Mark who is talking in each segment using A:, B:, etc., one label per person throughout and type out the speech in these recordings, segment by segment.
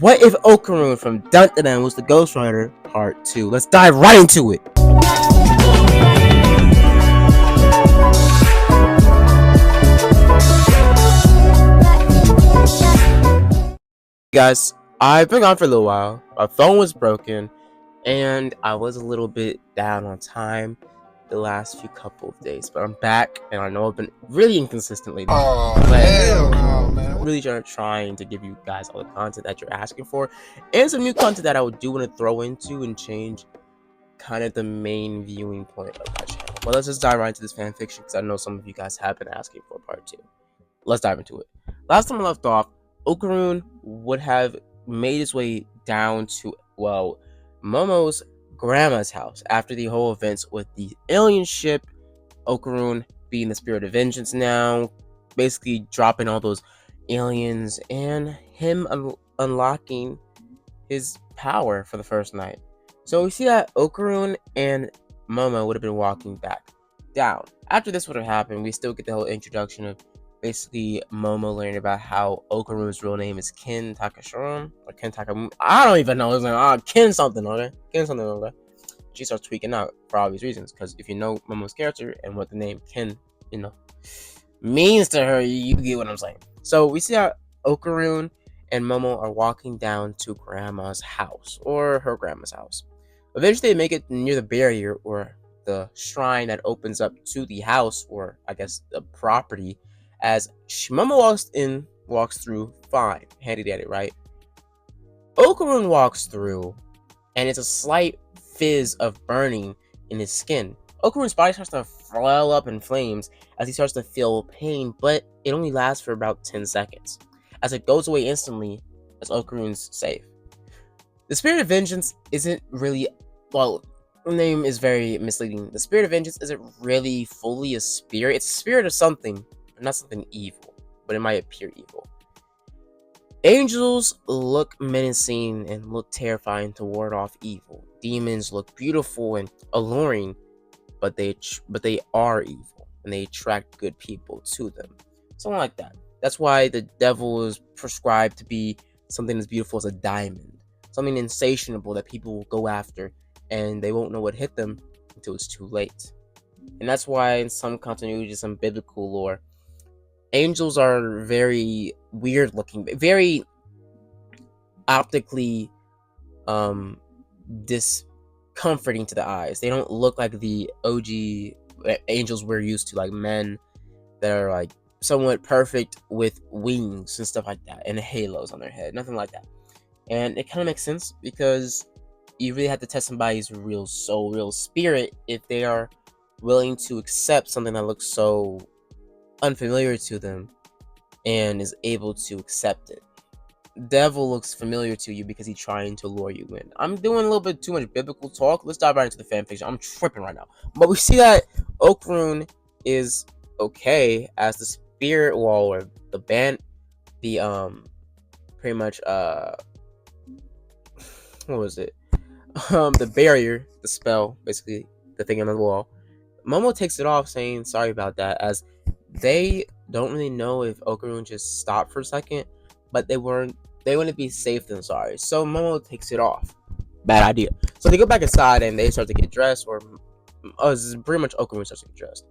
A: What if Okarun from Dun Dun Dun was the Ghost Rider Part 2? Let's dive right into it. Guys, I've been gone for a little while. My phone was broken, and I was a little bit down on time the last few couple of days. But I'm back, and I know I've been really inconsistent lately. I'm really trying to give you guys all the content that you're asking for, and some new content that I do want to throw into and change kind of the main viewing point of my channel. But let's just dive right into this fanfiction because I know some of you guys have been asking for part 2. Let's dive into it. Last time I left off, Okarun would have made his way down to, well, Momo's grandma's house after the whole events with the alien ship. Okarun being the spirit of vengeance now, basically dropping all those aliens and him unlocking his power for the first night. So we see that Okarun and Momo would have been walking back down. After this would have happened, we still get the whole introduction of basically Momo learning about how Okarun's real name is Ken Takashiram or Ken Takamura. I don't even know his name. Ken something, okay? Ken something, okay? She starts tweaking out for obvious reasons, because if you know Momo's character and what the name Ken, means to her, you get what I'm saying. So we see how Okarun and Momo are walking down to Grandma's house, or her grandma's house. Eventually, they make it near the barrier, or the shrine that opens up to the house, or I guess the property. As Momo walks through, fine, handy dandy, right? Okarun walks through, and it's a slight fizz of burning in his skin. Okarun's body starts to flare up in flames as he starts to feel pain, but it only lasts for about 10 seconds, as it goes away instantly as Okarun's safe. The Spirit of Vengeance isn't really, well, the name is very misleading. The Spirit of Vengeance isn't really fully a spirit. It's a spirit of something, but not something evil, but it might appear evil. Angels look menacing and look terrifying to ward off evil. Demons look beautiful and alluring, but they are evil, and they attract good people to them. Something like that. That's why the devil is prescribed to be something as beautiful as a diamond. Something insatiable that people will go after, and they won't know what hit them until it's too late. And that's why in some continuity, some biblical lore, angels are very weird looking, very optically discomforting to the eyes. They don't look like the OG angels we're used to, like men that are like somewhat perfect with wings and stuff like that, and halos on their head. Nothing like that. And it kind of makes sense, because you really have to test somebody's real soul, real spirit, if they are willing to accept something that looks so unfamiliar to them and is able to accept it. Devil looks familiar to you because he's trying to lure you in. I'm doing a little bit too much biblical talk. Let's dive right into the fanfiction. I'm tripping right now. But we see that Okarun is okay as the spirit wall, or the band, the pretty much what was it? The barrier, the spell, basically the thing on the wall. Momo takes it off, saying sorry about that, as they don't really know if Okarun just stopped for a second, but they wouldn't be safe than sorry. So Momo takes it off. Bad idea. So they go back inside and they start to get dressed, or pretty much Okarun starts to get dressed.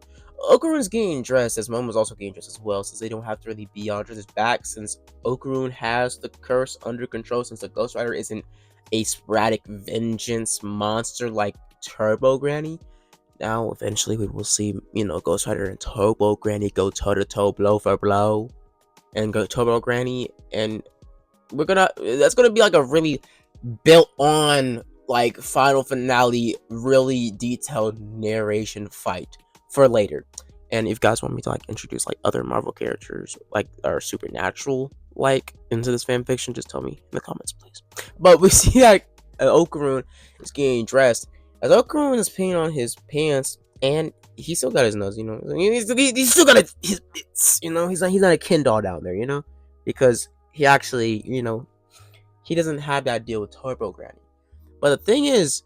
A: Okarun's getting dressed as Momo's also getting dressed as well, since they don't have to really be on each other's back, since Okarun has the curse under control, since the Ghost Rider isn't a sporadic vengeance monster like Turbo Granny. Now, eventually, we will see, Ghost Rider and Turbo Granny go toe-to-toe, blow for blow, and go Turbo Granny, and that's gonna be like a really built-on, like, final finale, really detailed narration fight for later. And if you guys want me to, like, introduce, like, other Marvel characters, like, are supernatural, like, into this fanfiction, just tell me in the comments, please. But we see that Okarun is getting dressed, as Okarun is peeing on his pants, and he still got his nose, he's still got his bits, he's not a Ken doll down there, because he actually, he doesn't have that deal with Turbo Granny. But the thing is,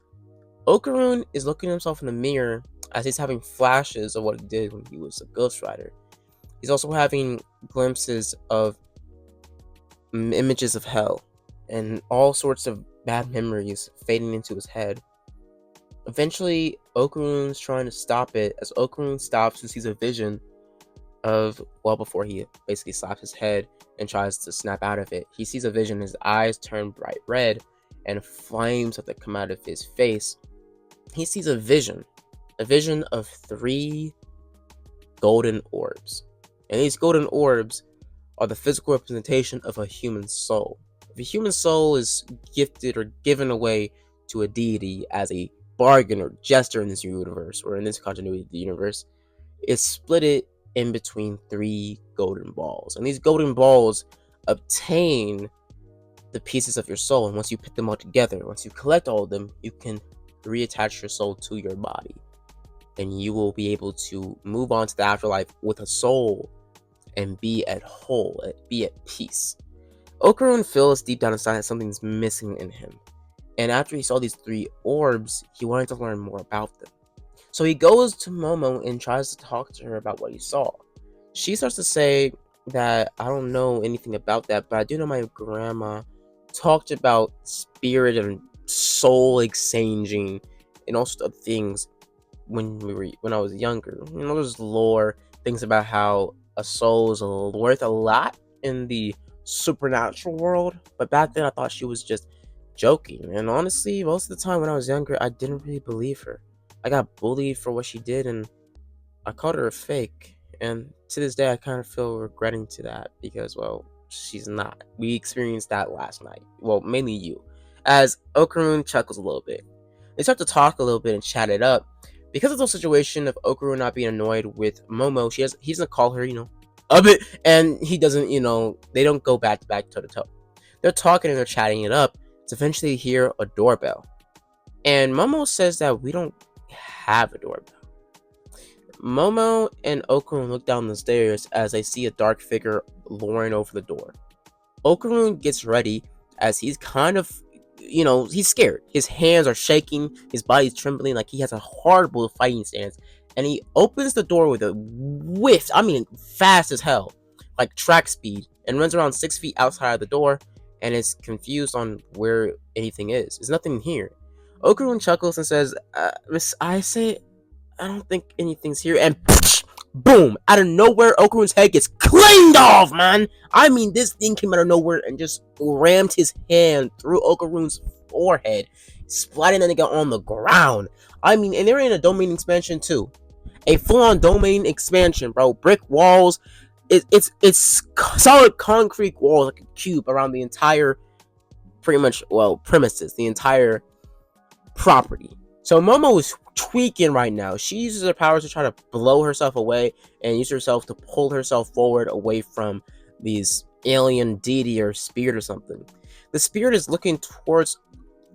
A: Okarun is looking at himself in the mirror as he's having flashes of what he did when he was a Ghost Rider. He's also having glimpses of images of hell, and all sorts of bad memories fading into his head. Eventually, Okarun's trying to stop it. As Okarun stops and sees a vision of, well, before he basically slaps his head and tries to snap out of it, he sees a vision. His eyes turn bright red and flames have to come out of his face. He sees a vision of 3 golden orbs. And these golden orbs are the physical representation of a human soul. If a human soul is gifted or given away to a deity as a bargain or gesture in this universe, or in this continuity of the universe, it's split it in between 3 golden balls. And these golden balls obtain the pieces of your soul. And once you put them all together, once you collect all of them, you can reattach your soul to your body. Then you will be able to move on to the afterlife with a soul and be at whole, be at peace. Okarun feels deep down inside that something's missing in him. And after he saw these 3 orbs, he wanted to learn more about them. So he goes to Momo and tries to talk to her about what he saw. She starts to say that I don't know anything about that, but I do know my grandma talked about spirit and soul exchanging and all sorts of things when I was younger. You know, there's lore, things about how a soul is worth a lot in the supernatural world, but back then I thought she was just joking. And honestly, most of the time when I was younger, I didn't really believe her. I got bullied for what she did, and I called her a fake. And to this day, I kind of feel regretting to that because, well, she's not. We experienced that last night. Well, mainly you. As Okarun chuckles a little bit, they start to talk a little bit and chat it up. Because of the situation of Okarun not being annoyed with Momo, he's gonna call her, a bit, and he doesn't, they don't go back to back, toe to toe. They're talking and they're chatting it up to eventually hear a doorbell. And Momo says that we don't have a doorbell. Momo and Okarun look down the stairs as they see a dark figure lowering over the door. Okarun gets ready as he's kind of, he's scared. His hands are shaking, his body's trembling like he has a horrible fighting stance. And he opens the door with a whiff, fast as hell, like track speed, and runs around 6 feet outside of the door and is confused on where anything is. There's nothing here. Okarun chuckles and says, Miss, I don't think anything's here, and boom! Out of nowhere, Okarun's head gets clanged off, man! This thing came out of nowhere and just rammed his hand through Okarun's forehead, splatting the nigga on the ground. And they're in a domain expansion too. A full-on domain expansion, bro. Brick walls. It's solid concrete walls, like a cube around the entire, premises, the entire property. So Momo is tweaking right now. She uses her powers to try to blow herself away and use herself to pull herself forward away from these alien deity or spirit or something. The spirit is looking towards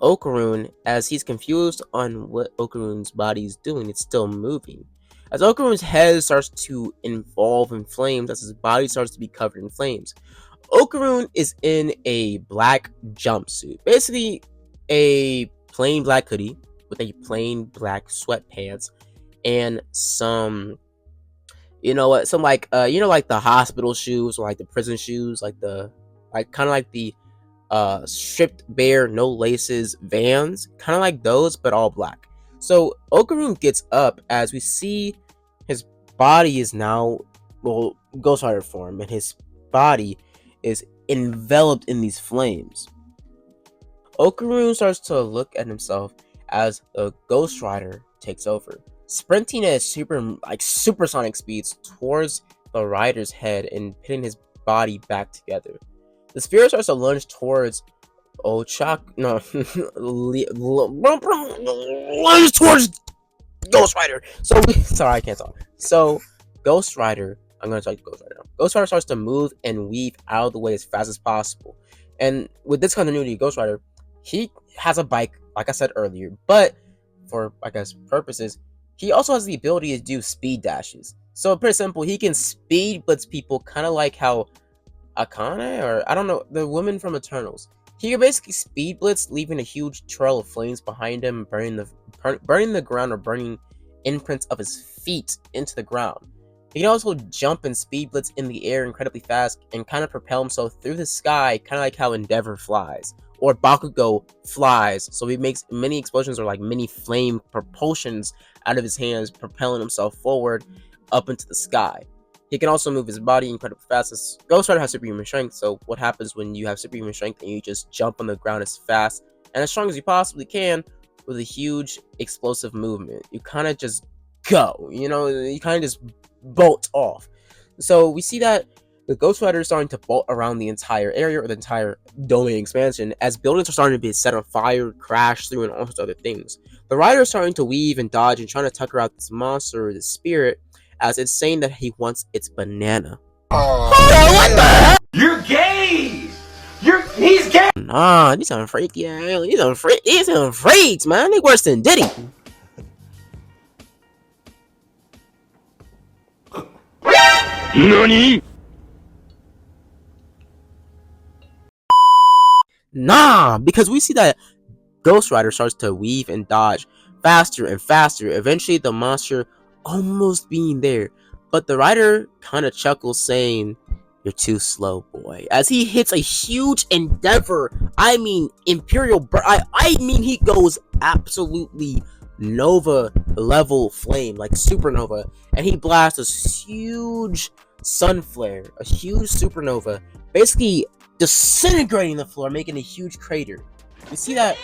A: Okarun as he's confused on what Okarun's body is doing. It's still moving. As Okarun's head starts to involve in flames, as his body starts to be covered in flames, Okarun is in a black jumpsuit. Basically, a plain black hoodie with a plain black sweatpants and some, like the hospital shoes, or like the prison shoes, kind of like the stripped bare, no laces Vans, kind of like those, but all black. So Okarun gets up as we see his body is now, Ghost Rider form, and his body is enveloped in these flames. Okarun starts to look at himself as the Ghost Rider takes over, sprinting at supersonic speeds towards the rider's head and pitting his body back together. The spirit starts to lunge towards lunge towards Ghost Rider. Sorry, I can't talk. So Ghost Rider, I'm gonna talk to Ghost Rider now. Ghost Rider starts to move and weave out of the way as fast as possible. And with this continuity, Ghost Rider, he has a bike, like I said earlier, but for, purposes, he also has the ability to do speed dashes. So pretty simple, he can speed blitz people, kind of like how Akane, or I don't know, the woman from Eternals. He can basically speed blitz, leaving a huge trail of flames behind him, burning the ground, or burning imprints of his feet into the ground. He can also jump and speed blitz in the air incredibly fast and kind of propel himself through the sky, kind of like how Endeavor flies, or Bakugo flies, so he makes many explosions or like mini flame propulsions out of his hands, propelling himself forward up into the sky. He can also move his body incredibly fast. As Ghost Rider has superhuman strength, so what happens when you have superhuman strength and you just jump on the ground as fast and as strong as you possibly can with a huge explosive movement? You kind of just go, you kind of just bolt off. So we see that the Ghost Rider is starting to bolt around the entire area or the entire domain expansion as buildings are starting to be set on fire, crash through, and all sorts of other things. The Rider is starting to weave and dodge and trying to tucker out this monster or this spirit as it's saying that he wants its banana. Oh, what the hell?
B: You're gay! He's gay!
A: Nah, these are freaky. These are freaks, man. They worse than Diddy.
B: NANI?!
A: Nah, because we see that Ghost Rider starts to weave and dodge faster and faster, eventually the monster almost being there. But the Rider kind of chuckles, saying, "You're too slow, boy," as he hits a huge endeavor. I mean, Imperial I mean, he goes absolutely Nova level flame, like supernova, and he blasts this huge sun flare, a huge supernova, basically disintegrating the floor, making a huge crater. We see that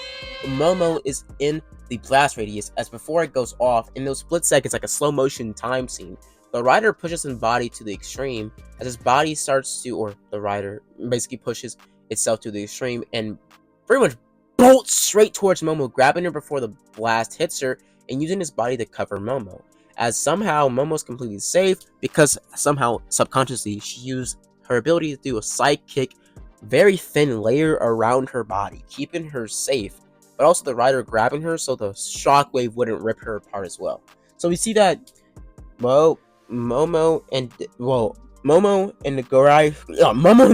A: Momo is in the blast radius as before it goes off, in those split seconds, like a slow motion time scene, the Rider pushes his body to the extreme as his body starts to, or the Rider basically pushes itself to the extreme and pretty much bolts straight towards Momo, grabbing her before the blast hits her and using his body to cover Momo. As somehow Momo's completely safe because somehow subconsciously she used her ability to do a sidekick, very thin layer around her body, keeping her safe, but also the Rider grabbing her so the shockwave wouldn't rip her apart as well. So we see that Momo and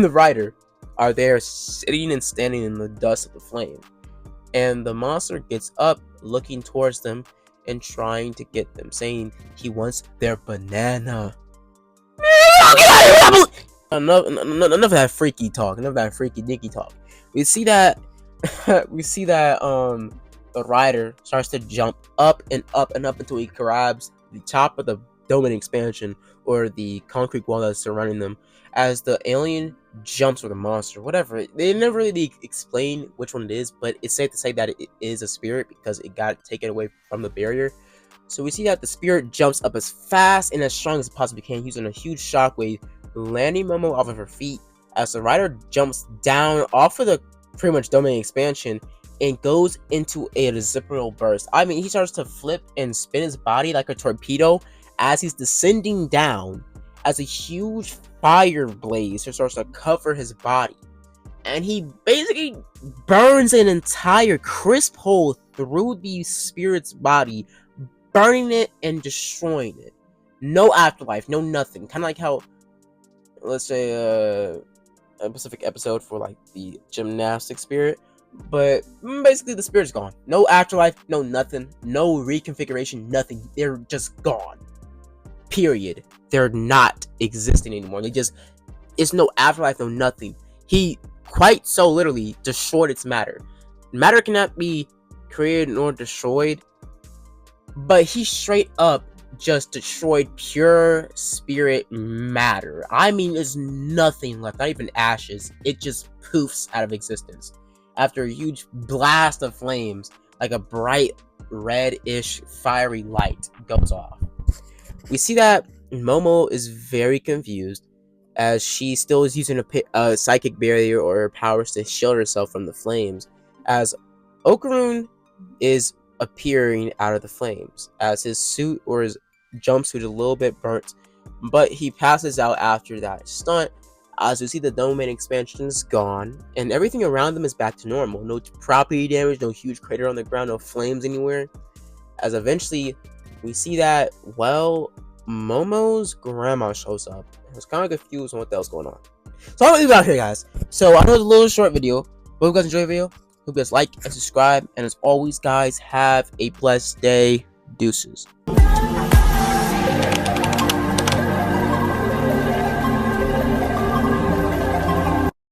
A: the Rider are there sitting and standing in the dust of the flame, and the monster gets up looking towards them and trying to get them, saying he wants their banana. Enough of that freaky talk, enough of that freaky dicky talk. We see that the Rider starts to jump up and up and up until he grabs the top of the domain expansion or the concrete wall that's surrounding them. As the alien jumps, or the monster, whatever, they never really explain which one it is, but it's safe to say that it is a spirit because it got taken away from the barrier. So we see that the spirit jumps up as fast and as strong as it possibly can, using a huge shockwave, landing Momo off of her feet as the Rider jumps down off of the pretty much domain expansion and goes into a reciprocal burst. I mean, he starts to flip and spin his body like a torpedo as he's descending down, as a huge fire blaze starts to cover his body, and he basically burns an entire crisp hole through the spirit's body, burning it and destroying it. No afterlife, no nothing. Kind of like how, let's say, a specific episode for like the gymnastic spirit, but basically the spirit's gone. No afterlife, no nothing, no reconfiguration, nothing. They're just gone. Period. They're not existing anymore. It's no afterlife, no nothing. He quite so literally destroyed its matter. Matter cannot be created nor destroyed, but he straight up just destroyed pure spirit matter. I mean, there's nothing left, not even ashes. It just poofs out of existence after a huge blast of flames, like a bright red-ish fiery light goes off. We see that Momo is very confused as she still is using a psychic barrier or her powers to shield herself from the flames, as Okarun is appearing out of the flames, as his suit or his jumpsuit is a little bit burnt, but he passes out after that stunt. As we see, the domain expansion is gone and everything around them is back to normal. No property damage, no huge crater on the ground, no flames anywhere. As eventually we see that, well, Momo's grandma shows up. I was kind of confused on what the hell's going on. So I'm gonna leave it out here, guys. So I know it's a little short video, but hope you guys enjoy the video. Hope you guys like and subscribe. And as always, guys, have a blessed day. Deuces.